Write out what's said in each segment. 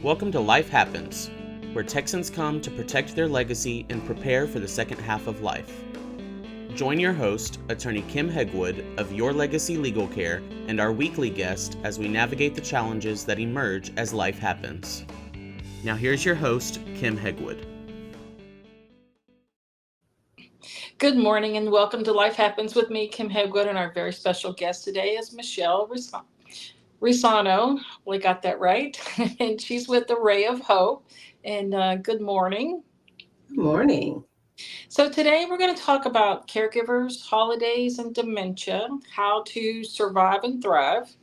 Welcome to Life Happens, where Texans come to protect their legacy and prepare for the second half of life. Join your host, Attorney Kim Hegwood of Your Legacy Legal Care, and our weekly guest as we navigate the challenges that emerge as life happens. Now here's your host, Kim Hegwood. Good morning and welcome to Life Happens with me, Kim Hegwood, and our very special guest today is Michelle Reescano. We got that right. And she's with the Ray of Hope. And good morning. Good morning. So today we're going to talk about caregivers, holidays, and dementia, how to survive and thrive.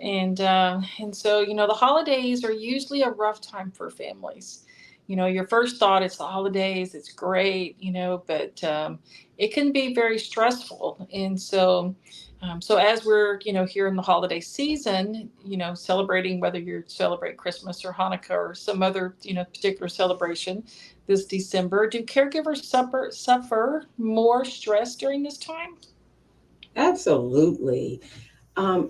And so the holidays are usually a rough time for families. Your first thought is the holidays, it's great, but it can be very stressful. And so as we're, here in the holiday season, celebrating, whether you celebrate Christmas or Hanukkah or some other, particular celebration this December, do caregivers suffer more stress during this time? Absolutely.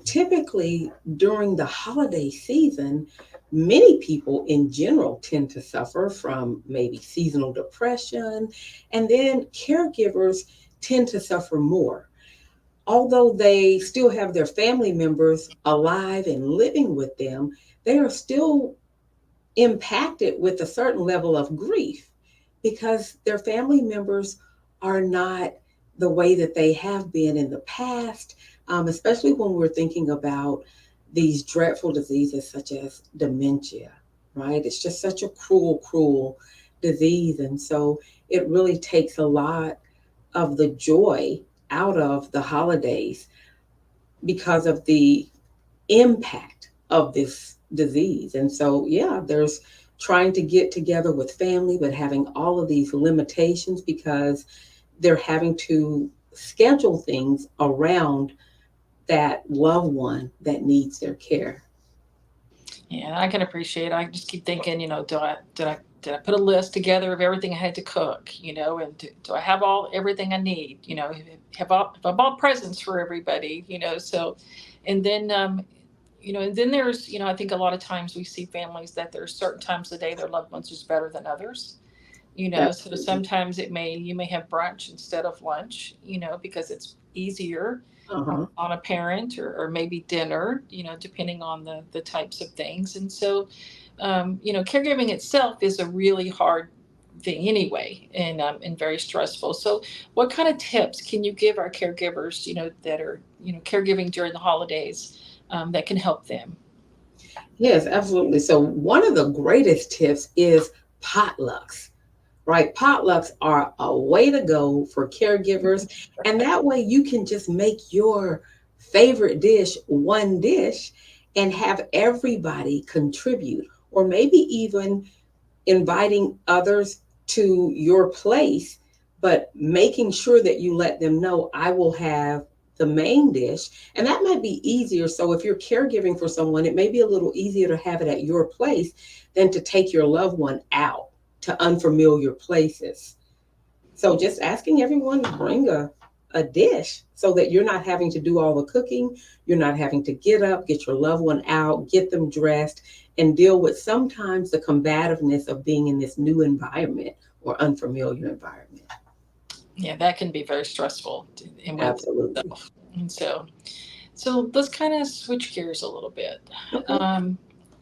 Typically, during the holiday season, many people in general tend to suffer from maybe seasonal depression, and then caregivers tend to suffer more. Although they still have their family members alive and living with them, they are still impacted with a certain level of grief because their family members are not the way that they have been in the past, especially when we're thinking about these dreadful diseases such as dementia, right? It's just such a cruel, cruel disease. And so it really takes a lot of the joy out of the holidays because of the impact of this disease. And so, yeah, there's trying to get together with family, but having all of these limitations because they're having to schedule things around that loved one that needs their care. Yeah, I can appreciate. I just keep thinking, did I put a list together of everything I had to cook, and do I have everything I need, have I bought presents for everybody, so, and then, and then there's, I think a lot of times we see families that there's certain times of the day their loved ones is better than others, so Absolutely. sometimes you may have brunch instead of lunch, because it's easier Uh-huh. on a parent, or maybe dinner, depending on the types of things. And so, caregiving itself is a really hard thing anyway, and very stressful. So what kind of tips can you give our caregivers, that are, caregiving during the holidays, that can help them? Yes, absolutely. So one of the greatest tips is potlucks, right? Potlucks are a way to go for caregivers. And that way you can just make your favorite dish one dish and have everybody contribute, or maybe even inviting others to your place, but making sure that you let them know I will have the main dish. And that might be easier. So if you're caregiving for someone, it may be a little easier to have it at your place than to take your loved one out to unfamiliar places. So just asking everyone to bring a dish so that you're not having to do all the cooking. You're not having to get up, get your loved one out, get them dressed, and deal with sometimes the combativeness of being in this new environment or unfamiliar environment. Yeah, that can be very stressful in with Absolutely. itself. And so let's kind of switch gears a little bit. Okay. um,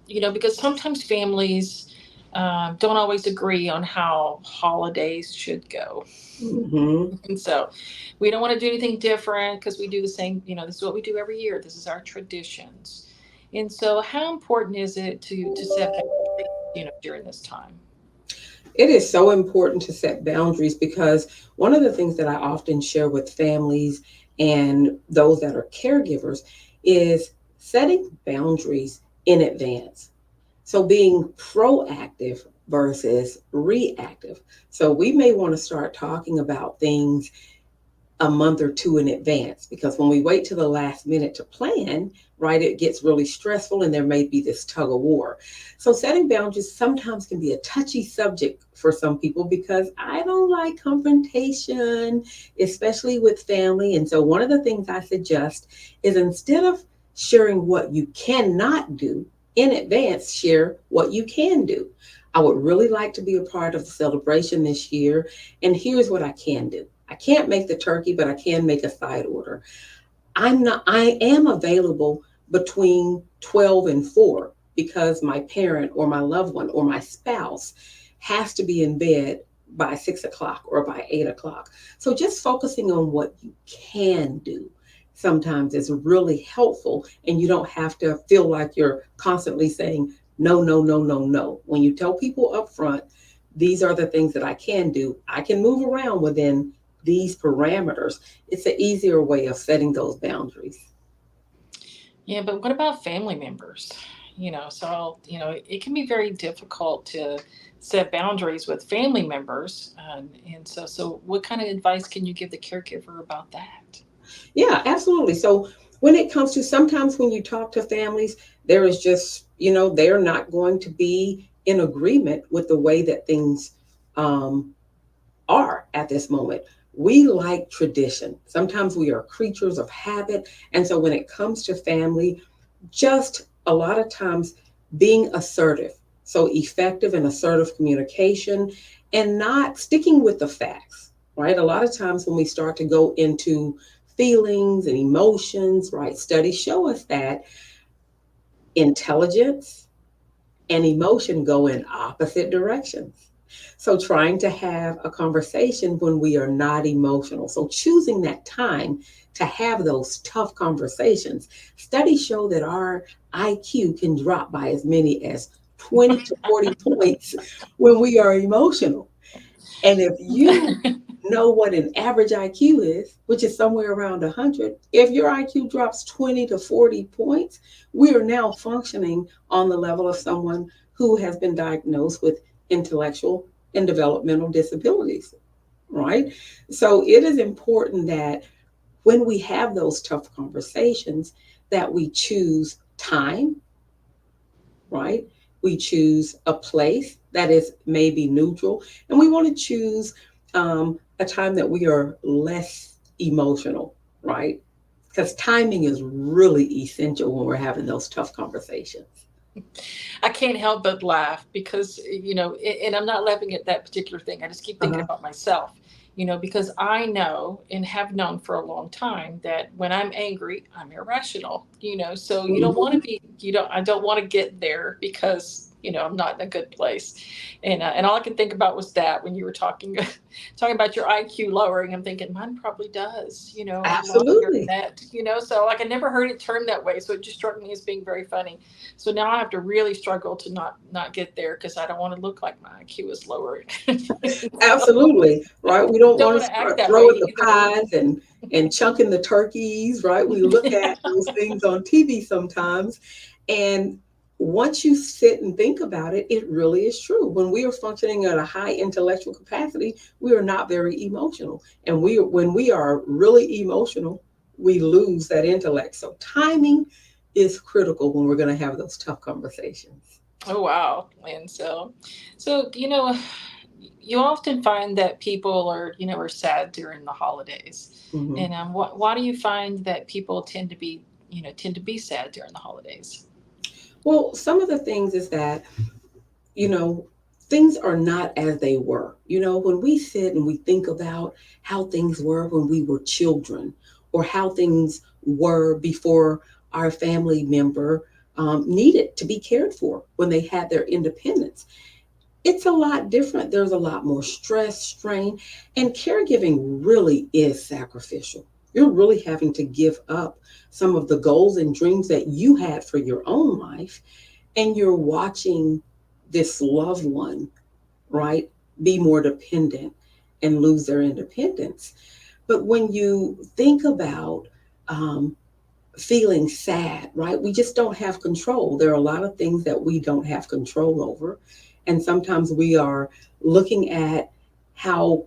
because sometimes families don't always agree on how holidays should go. Hmm. And so we don't want to do anything different because we do the same, this is what we do every year. This is our traditions. And so how important is it to set boundaries, during this time? It is so important to set boundaries because one of the things that I often share with families and those that are caregivers is setting boundaries in advance. So being proactive versus reactive. So we may want to start talking about things a month or two in advance because when we wait to the last minute to plan, right, it gets really stressful and there may be this tug of war. So setting boundaries sometimes can be a touchy subject for some people because I don't like confrontation, especially with family. And so one of the things I suggest is instead of sharing what you cannot do, in advance share what you can do. I would really like to be a part of the celebration this year, and here's what I can do. I can't make the turkey, but I can make a side order. I am available between 12 and 4 because my parent or my loved one or my spouse has to be in bed by 6 o'clock or by 8 o'clock. So just focusing on what you can do sometimes is really helpful, and you don't have to feel like you're constantly saying no, no, no, no, no. When you tell people up front, these are the things that I can do, I can move around within these parameters. It's an easier way of setting those boundaries. Yeah, but what about family members? It can be very difficult to set boundaries with family members. And so what kind of advice can you give the caregiver about that? Yeah, absolutely. So when it comes to sometimes when you talk to families, there is just, they're not going to be in agreement with the way that things um, are at this moment. We like tradition. Sometimes we are creatures of habit. And so when it comes to family, just a lot of times being assertive. So effective and assertive communication and not sticking with the facts, right? A lot of times when we start to go into feelings and emotions, right? Studies show us that intelligence and emotion go in opposite directions. So, trying to have a conversation when we are not emotional. So, choosing that time to have those tough conversations. Studies show that our IQ can drop by as many as 20 to 40 points when we are emotional. And if you know what an average IQ is, which is somewhere around 100, if your IQ drops 20 to 40 points, we are now functioning on the level of someone who has been diagnosed with intellectual and developmental disabilities, right? So it is important that when we have those tough conversations, that we choose time, right? We choose a place that is maybe neutral, and we want to choose a time that we are less emotional, right? Because timing is really essential when we're having those tough conversations. I can't help but laugh because, and I'm not laughing at that particular thing. I just keep thinking Uh-huh. about myself, because I know and have known for a long time that when I'm angry, I'm irrational, so you don't want to Mhm. be, I don't want to get there because, I'm not in a good place. And all I could think about was that when you were talking, talking about your IQ lowering, I'm thinking mine probably does, a lot younger than Absolutely. that, so like I never heard it termed that way. So it just struck me as being very funny. So now I have to really struggle to not get there because I don't want to look like my IQ is lowered. So Absolutely, right? We don't don't want want to to act start that way throwing the either. pies and chunking the turkeys, right? We look at those things on TV sometimes, and once you sit and think about it, it really is true. When we are functioning at a high intellectual capacity, we are not very emotional, and when we are really emotional, we lose that intellect. So timing is critical when we're going to have those tough conversations. Oh wow! And so you often find that people are sad during the holidays. Mhm. And why do you find that people tend to be sad during the holidays? Well, some of the things is that you know, things are not as they were. When we sit and we think about how things were when we were children or how things were before our family member needed to be cared for when they had their independence, it's a lot different. There's a lot more stress, strain, and caregiving really is sacrificial. You're really having to give up some of the goals and dreams that you had for your own life, and you're watching this loved one, right, be more dependent and lose their independence. But when you think about um, feeling sad, right, we just don't have control. There are a lot of things that we don't have control over. And sometimes we are looking at how,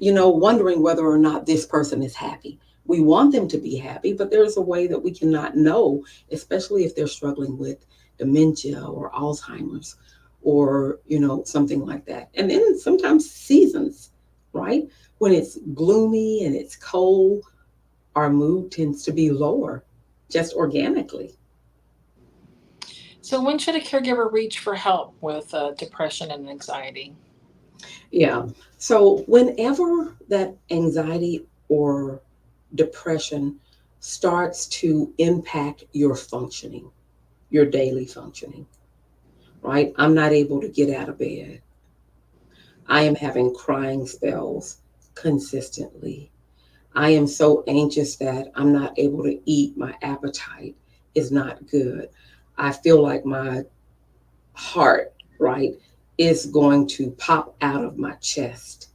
wondering whether or not this person is happy. We want them to be happy, but there's a way that we cannot know, especially if they're struggling with dementia or Alzheimer's or, something like that. And then sometimes seasons, right? When it's gloomy and it's cold, our mood tends to be lower just organically. So, when should a caregiver reach for help with depression and anxiety? Yeah. So whenever that anxiety or depression starts to impact your functioning, your daily functioning, right? I'm not able to get out of bed. I am having crying spells consistently. I am so anxious that I'm not able to eat. My appetite is not good. I feel like my heart, right, is going to pop out of my chest.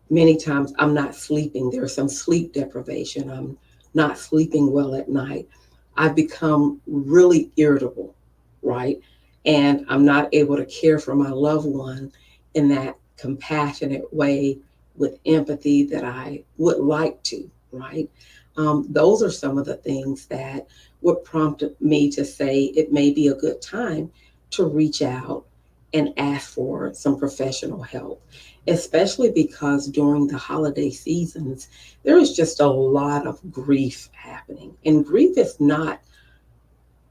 Many times I'm not sleeping. There's some sleep deprivation. I'm not sleeping well at night. I've become really irritable, right? And I'm not able to care for my loved one in that compassionate way with empathy that I would like to, right? Those are some of the things that would prompt me to say it may be a good time to reach out and ask for some professional help, especially because during the holiday seasons, there is just a lot of grief happening. And grief is not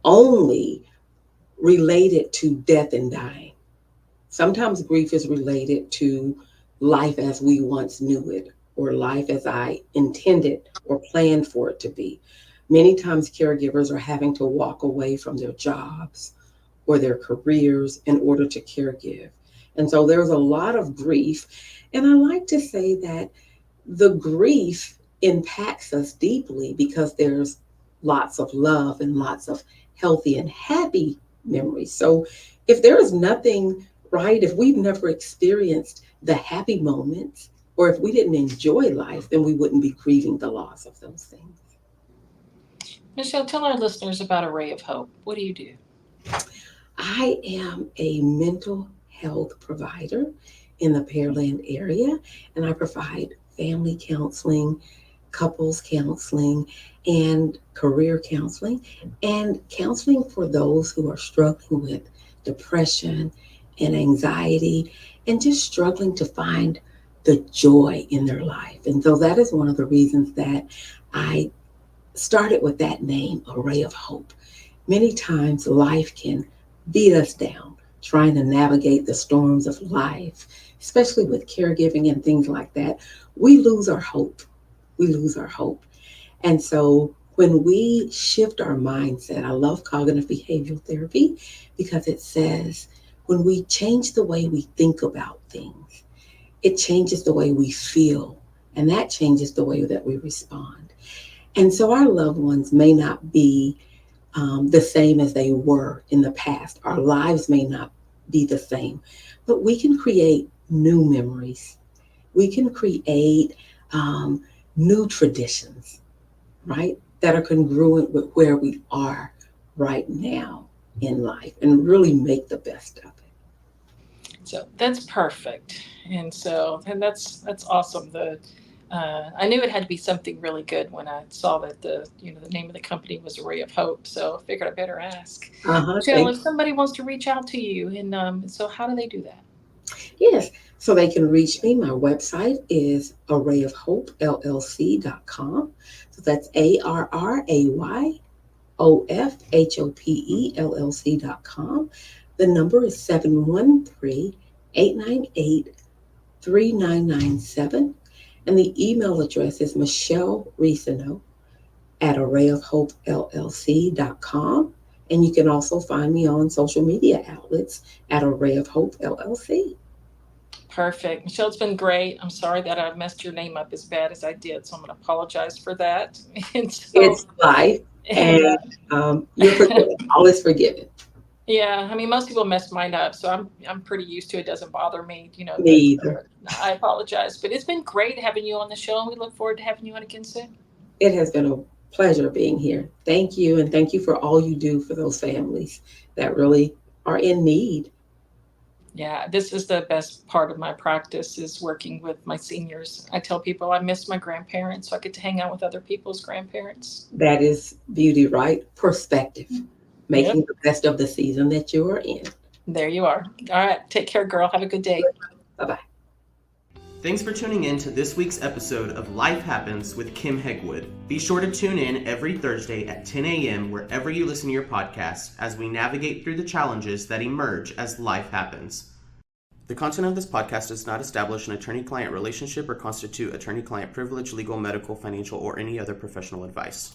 only related to death and dying. Sometimes grief is related to life as we once knew it, or life as I intended or planned for it to be. Many times, caregivers are having to walk away from their jobs or their careers in order to caregive. And so there's a lot of grief. And I like to say that the grief impacts us deeply because there's lots of love and lots of healthy and happy memories. So if there is nothing, right, if we've never experienced the happy moments, or if we didn't enjoy life, then we wouldn't be grieving the loss of those things. Michelle, tell our listeners about Array of Hope. What do you do? I am a mental health provider in the Pearland area, and I provide family counseling, couples counseling, and career counseling, and counseling for those who are struggling with depression and anxiety and just struggling to find the joy in their life. And so that is one of the reasons that I started with that name, Array of Hope. Many times life can beat us down trying to navigate the storms of life, especially with caregiving and things like that. We lose our hope. We lose our hope. And so when we shift our mindset, I love cognitive behavioral therapy because it says when we change the way we think about things, it changes the way we feel, and that changes the way that we respond. And so our loved ones may not be the same as they were in the past. Our lives may not be the same, but we can create new memories. We can create new traditions, right? That are congruent with where we are right now in life and really make the best of it. So that's perfect, and that's awesome. The I knew it had to be something really good when I saw that the name of the company was Ray of Hope. So I figured I better ask. Michelle, Thank if somebody wants to reach out to you, and so how do they do that? Yes, so they can reach me. My website is arrayofhopellc.com. So that's ARRAYOFHOPELLC.com. The number is 713-898-3997. And the email address is Michelle Reescano at arrayofhopellc.com. And you can also find me on social media outlets at Array of Hope LLC. Perfect. Michelle, it's been great. I'm sorry that I messed your name up as bad as I did, so I'm going to apologize for that. And so, It's life, and and you're forgiven. All is forgiven. yeah, I mean, most people mess mine up, so I'm pretty used to it. Doesn't bother me, Me But either. I apologize. But it's been great having you on the show, and we look forward to having you on again soon. It has been a pleasure being here. Thank you, and thank you for all you do for those families that really are in need. Yeah, this is the best part of my practice is working with my seniors. I tell people I miss my grandparents, so I get to hang out with other people's grandparents. That is beauty, right? Perspective, Yep, making the best of the season that you are in. there you are. All right, take care, girl. Have a good day. Bye bye. Thanks for tuning in to this week's episode of Life Happens with Kim Hegwood. Be sure to tune in every Thursday at 10 a.m. wherever you listen to your podcast as we navigate through the challenges that emerge as life happens. The content of this podcast does not establish an attorney-client relationship or constitute attorney-client privilege, legal, medical, financial, or any other professional advice.